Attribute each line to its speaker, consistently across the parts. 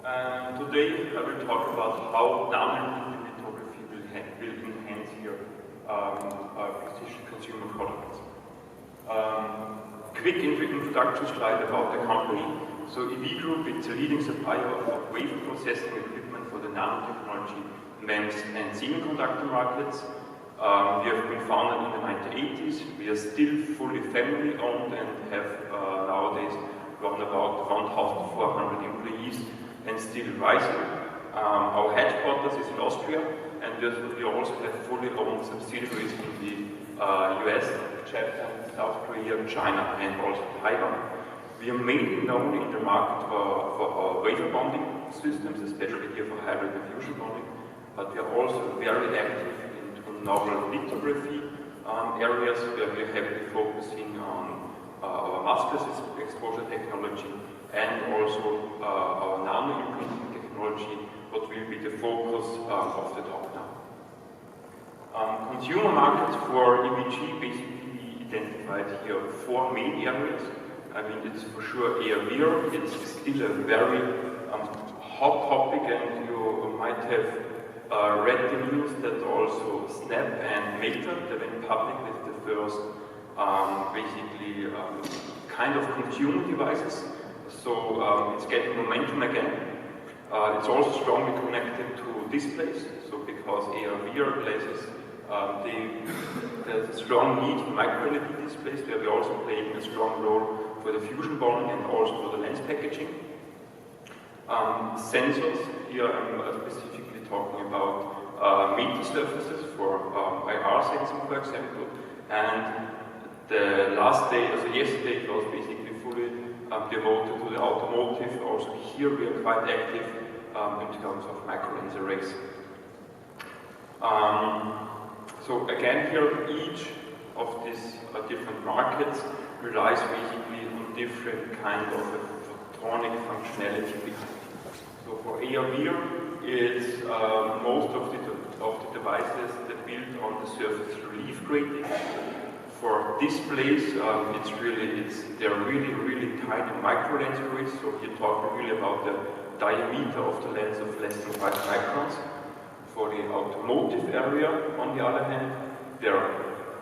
Speaker 1: And today I will talk about how nanoimprint lithography will enhance your precision consumer products. Quick introduction slide about the company. So EV Group is a leading supplier of wafer processing equipment for the nanotechnology, MEMS and semiconductor markets. We have been founded in the 1980s. We are still fully family owned and have nowadays around 1,400 employees and still rising. Our headquarters is in Austria, and we also have fully owned subsidiaries in the US, Japan, South Korea, China, and also Taiwan. We are mainly known in the market for our wafer bonding systems, especially here for hybrid diffusion bonding, but we are also very active in novel lithography areas where we are heavily focusing on our maskless exposure technology and also our nanoimprint technology, what will be the focus of the talk now. Consumer markets for EVG basically identified here 4 main areas. I mean, it's for sure AR/VR. It's still a very hot topic, and you might have read the news that also Snap and Meta, they went public with the first basically kind of consumer devices. So it's getting momentum again. It's also strongly connected to displays, so because AR/VR glasses, there's a strong need for micro-LED displays, where we're also playing a strong role for the fusion bonding and also for the lens packaging. Sensors, here I'm specifically talking about meter surfaces for IR sensing, for example, and the last day, so yesterday, it was basically fully devoted to the automotive. Also here we are quite active in terms of micro-lens arrays. So again here, each of these different markets relies basically on different kind of a photonic functionality behind. So for AR/VR, it's most of the devices that build on the surface relief grating. For displays, they're really tiny micro lens arrays, so you're talking really about the diameter of the lens of less than 5 microns. For the automotive area, on the other hand, there are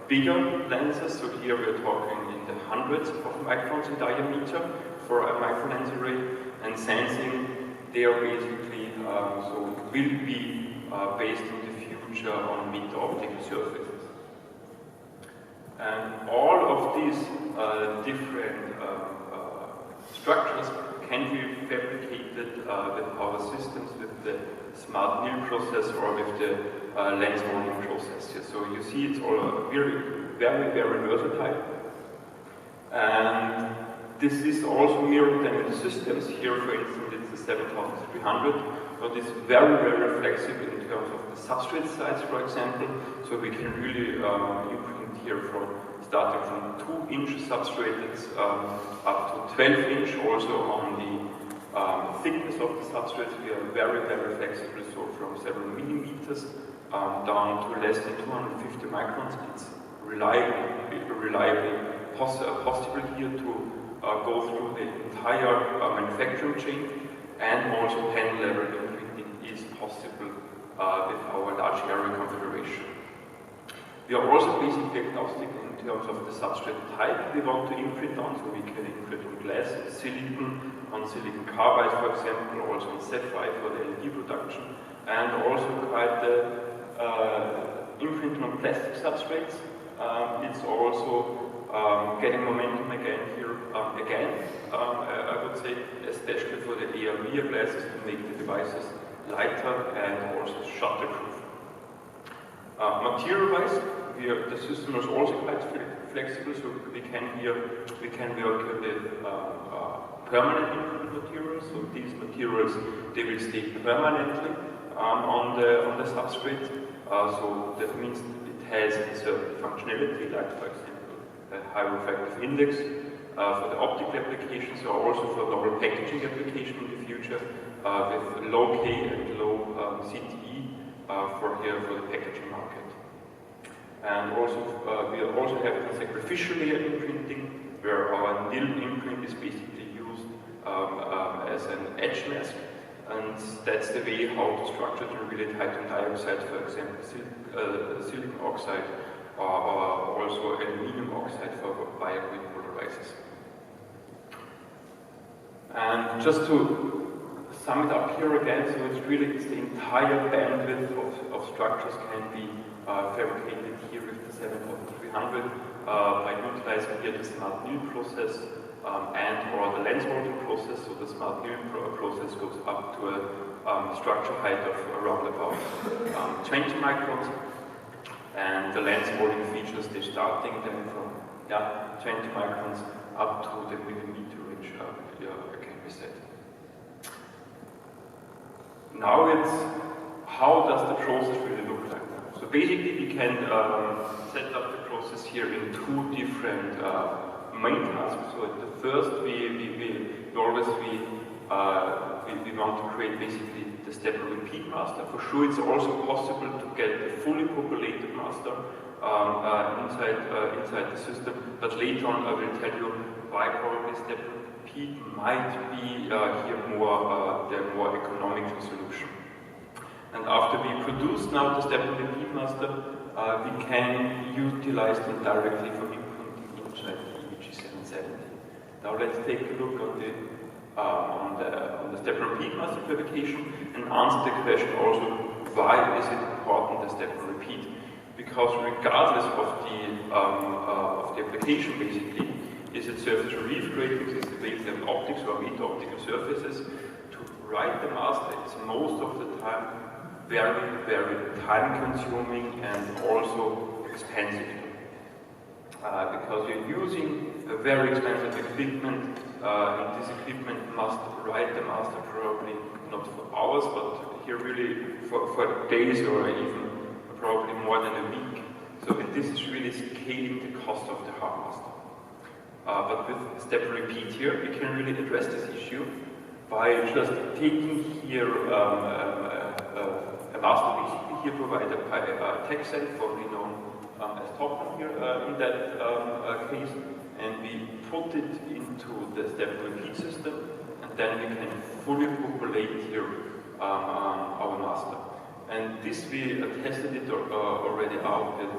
Speaker 1: bigger lenses, so here we're talking in the hundreds of microns in diameter for a micro lens array, and sensing, they are basically, will be based in the future on mid-optical surfaces. And all of these different structures can be fabricated with our systems, with the smart nil process or with the lens molding process here. So you see it's all very versatile. And this is also mirrored in the systems. Here, for instance, it's the 7300, but it's very flexible in terms of the substrate size, for example. So we can really imprint here starting from 2-inch substrates up to 12-inch. Also on the thickness of the substrates, we are very flexible. So from several millimeters down to less than 250 microns. It's reliably possible here to go through the entire manufacturing chain, and also pen-level imprinting is possible with our large area configuration. We are also basically agnostic in terms of the substrate type we want to imprint on, so we can imprint on glass, silicon, on silicon carbide, for example, also on sapphire for the LED production, and also quite the imprinting on plastic substrates. It's also getting momentum again here, I would say, especially for the AR/VR glasses to make the devices lighter and also shutterproof. Material-wise, the system is also quite flexible, so we can work with permanent imprint materials. So these materials, they will stay permanently on the substrate. So that means it has a certain functionality, like for example a high refractive index for the optical applications, or also for novel packaging application in the future with low K and low CTE for the packaging market. And also we also have the sacrificial layer imprinting, where our nil imprint is basically used as an edge mask, and and that's the way how the structure can relate hydrogen dioxide, for example, silicon oxide, or also aluminum oxide for bio-grade polarizers. And just to sum it up here again, so it's the entire bandwidth of structures can be fabricated here with the 7300 by utilizing here the smart mill process and or the lens molding process. So the smart mill process goes up to a structure height of around about 20 microns, and the lens molding features, they're starting then from 20 microns up to the millimeter range, can be said. Now it's, how does the process really look like? So basically we can set up the process here in two different main tasks. So at the first we want to create basically the step and repeat master. For sure it's also possible to get a fully populated master inside the system, but later on I will tell you why probably step and repeat might be here the more economical solution. And after we produce now the step and repeat master, we can utilize them directly for imprinting inside the EVG770. Now let's take a look on the step and repeat master fabrication and answer the question also, why is it important the step and repeat? Because regardless of the application basically, is it surface relief grading, is it wavelet optics or meter optical surfaces, to write the master, it's most of the time very, very time consuming and also expensive. Because you're using a very expensive equipment, and this equipment must write the master probably not for hours, but here really for days or even probably more than a week. So this is really scaling the cost of the hard master. But with step and repeat here, we can really address this issue by just taking here a master basically here provided by Texel, formerly known as Topman here in that case, and we put it into the step and repeat system, and then we can fully populate here our master. And this we tested it already out with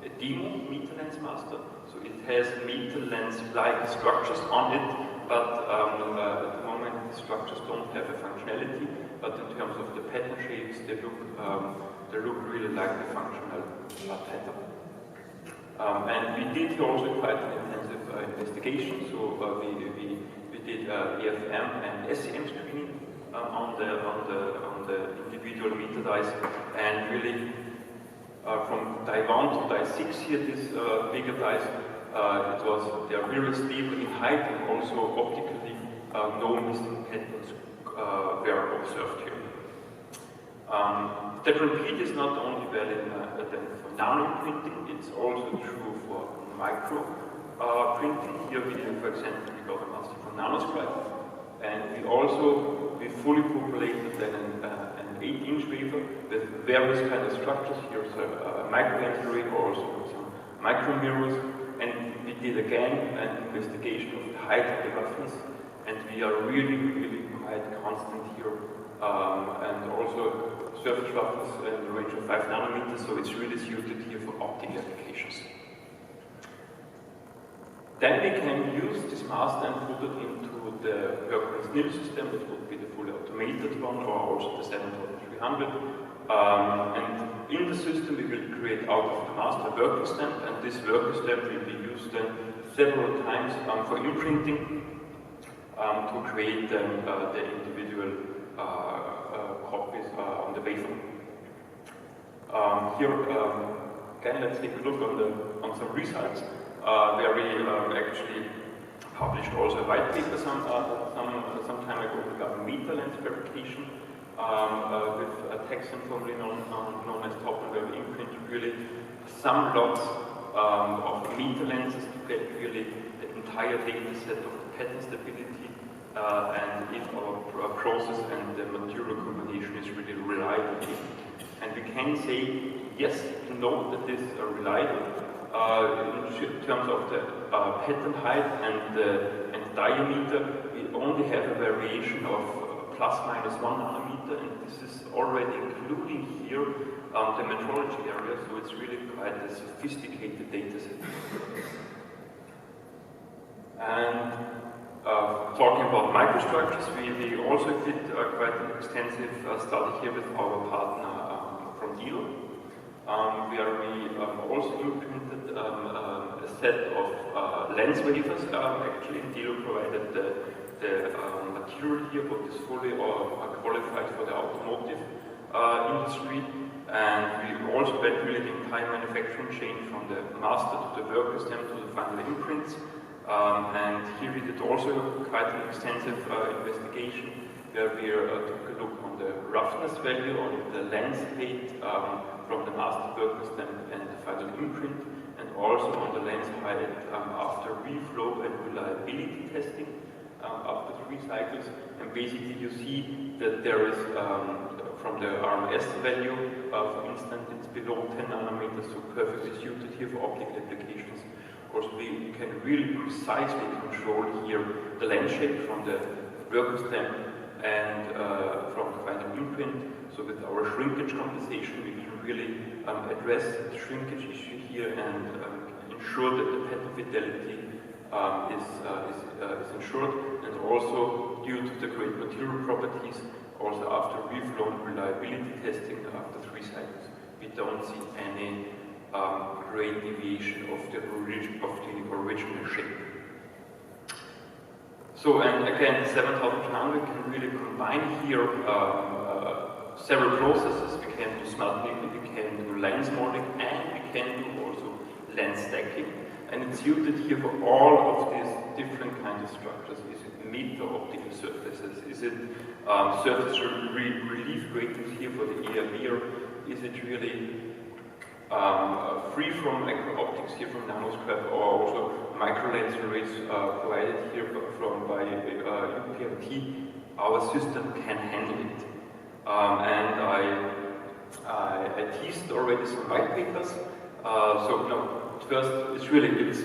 Speaker 1: a demo meter lens master. So it has meter lens-like structures on it, but at the moment the structures don't have a functionality. But in terms of the pattern shapes, they look really like the functional pattern. And we did also quite an intensive investigation. So we did EFM and SEM screening on the individual meter dies, and really from die 1 to die 6 here, this bigger dies, they are really stable in height, and also optically no missing patterns were observed here. Step and repeat is not only valid for nanoimprinting, it's also true for micro printing. Here we have, for example, we got a master for nanoscribe, and we fully populated then an 8-inch wafer with various kind of structures. Here's a micro-ancillary or also some micro mirrors, and we did again an investigation of the height of the roughness, and we are really, really quite constant here, and also surface roughness in the range of 5 nanometers, so it's really suited here for optical applications. Then we can use this master and put it into the workbench nil system. That would be the fully automated one, or also the 7300. And in the system we will create out of the master a worker stamp, and this worker stamp will be used then several times for imprinting to create then the individual copies on the wafer. Here again, let's take a look on some results. Where we actually published also a white paper some time ago regarding meter lens fabrication with a Texan formerly known as Topman, where we imprinted really some lots of meter lenses to get really the entire data set of the pattern stability and if our process and the material combination is really reliable. And we can say, yes, we know that this is reliable. In terms of the pattern height and diameter, we only have a variation of plus minus 1 nanometer, and this is already including here the metrology area, so it's really quite a sophisticated data set. And talking about microstructures, we also did quite an extensive study here with our partner from Dilo, where we also implemented a set of lens wafers. Actually, Dilo provided the material here, what is fully qualified for the automotive industry, and we also went really the entire manufacturing chain from the master to the worker stem to the final imprints. And here we did also quite an extensive investigation where we took a look on the roughness value, on the lens height from the master worker stem and the final imprint, and also on the lens height after reflow and reliability testing after 3 cycles. And basically you see that there is, from the RMS value, for instance, it's below 10 nanometers, so perfectly suited here for optical applications. Of course, we can really precisely control here the lens shape from the worker stem and from the final imprint. So with our shrinkage compensation, we can really address the shrinkage issue here and ensure that the pattern fidelity is ensured, and also due to the great material properties, also after reflow reliability testing after 3 cycles, we don't see any great deviation of the original shape. So, and again, 7300 can really combine here several processes. We can do smart nickel, we can do lens molding, and we can do also lens stacking. And it's suited here for all of these different kinds of structures. Is it meter optical surfaces? Is it surface relief gratings here for the ERV? Is it really free from optics here from nanoscrap, or also micro lens arrays provided here by UPMT? Our system can handle it. And I teased already some white papers. So no, first it's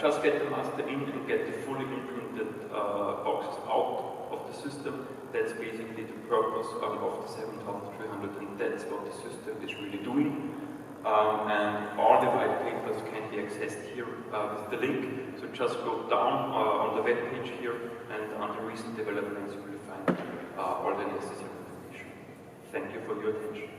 Speaker 1: just get the master in and get the fully imprinted boxes out of the system. That's basically the purpose of the 7300, and that's what the system is really doing. And all the white papers can be accessed here with the link. So just go down on the web page here, and under recent developments you will find all the necessary information. Thank you for your attention.